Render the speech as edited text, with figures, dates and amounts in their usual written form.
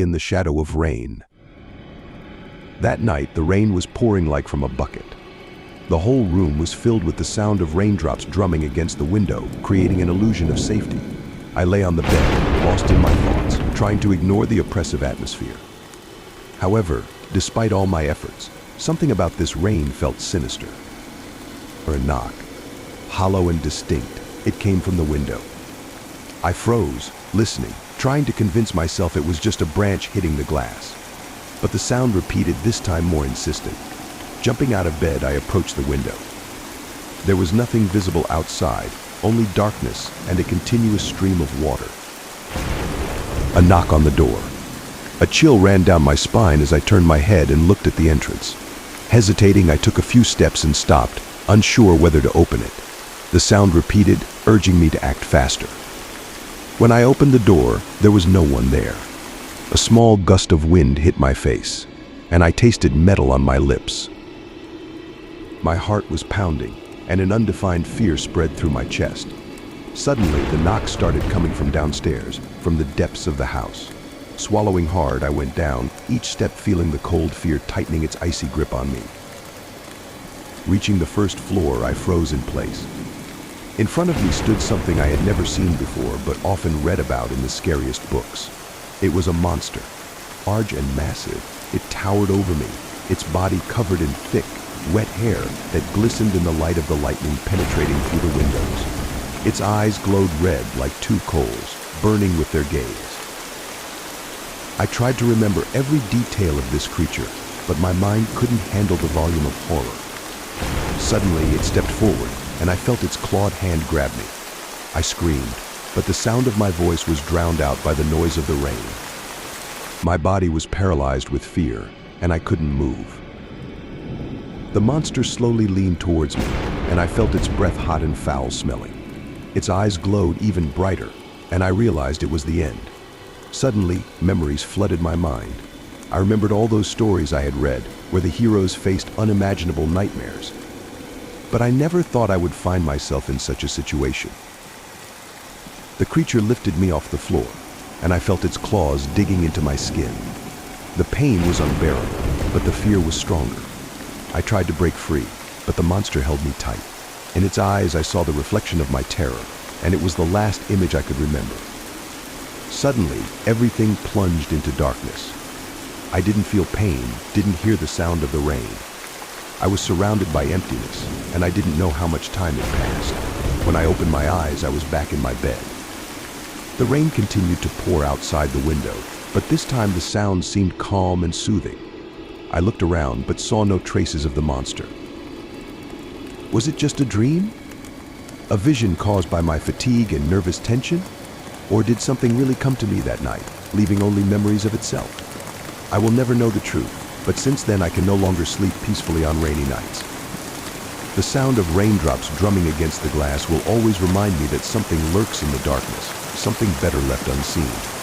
in the shadow of rain. That night, the rain was pouring like from a bucket. The whole room was filled with the sound of raindrops drumming against the window, creating an illusion of safety. I lay on the bed, lost in my thoughts, trying to ignore the oppressive atmosphere. However, despite all my efforts, something about this rain felt sinister. A knock, hollow and distinct, it came from the window. I froze, listening, trying to convince myself it was just a branch hitting the glass. But the sound repeated, this time more insistent. Jumping out of bed, I approached the window. There was nothing visible outside, only darkness and a continuous stream of water. A knock on the door. A chill ran down my spine as I turned my head and looked at the entrance. Hesitating, I took a few steps and stopped, unsure whether to open it. The sound repeated, urging me to act faster. When I opened the door, there was no one there. A small gust of wind hit my face, and I tasted metal on my lips. My heart was pounding, and an undefined fear spread through my chest. Suddenly, the knocks started coming from downstairs, from the depths of the house. Swallowing hard, I went down, each step feeling the cold fear tightening its icy grip on me. Reaching the first floor, I froze in place. In front of me stood something I had never seen before, but often read about in the scariest books. It was a monster, large and massive. It towered over me, its body covered in thick, wet hair that glistened in the light of the lightning penetrating through the windows. Its eyes glowed red like two coals, burning with their gaze. I tried to remember every detail of this creature, but my mind couldn't handle the volume of horror. Suddenly, it stepped forward, and I felt its clawed hand grab me. I screamed, but the sound of my voice was drowned out by the noise of the rain. My body was paralyzed with fear, and I couldn't move. The monster slowly leaned towards me, and I felt its breath hot and foul-smelling. Its eyes glowed even brighter, and I realized it was the end. Suddenly, memories flooded my mind. I remembered all those stories I had read, where the heroes faced unimaginable nightmares. But I never thought I would find myself in such a situation. The creature lifted me off the floor, and I felt its claws digging into my skin. The pain was unbearable, but the fear was stronger. I tried to break free, but the monster held me tight. In its eyes, I saw the reflection of my terror, and it was the last image I could remember. Suddenly, everything plunged into darkness. I didn't feel pain, didn't hear the sound of the rain. I was surrounded by emptiness, and I didn't know how much time had passed. When I opened my eyes, I was back in my bed. The rain continued to pour outside the window, but this time the sound seemed calm and soothing. I looked around, but saw no traces of the monster. Was it just a dream? A vision caused by my fatigue and nervous tension? Or did something really come to me that night, leaving only memories of itself? I will never know the truth, but since then I can no longer sleep peacefully on rainy nights. The sound of raindrops drumming against the glass will always remind me that something lurks in the darkness, something better left unseen.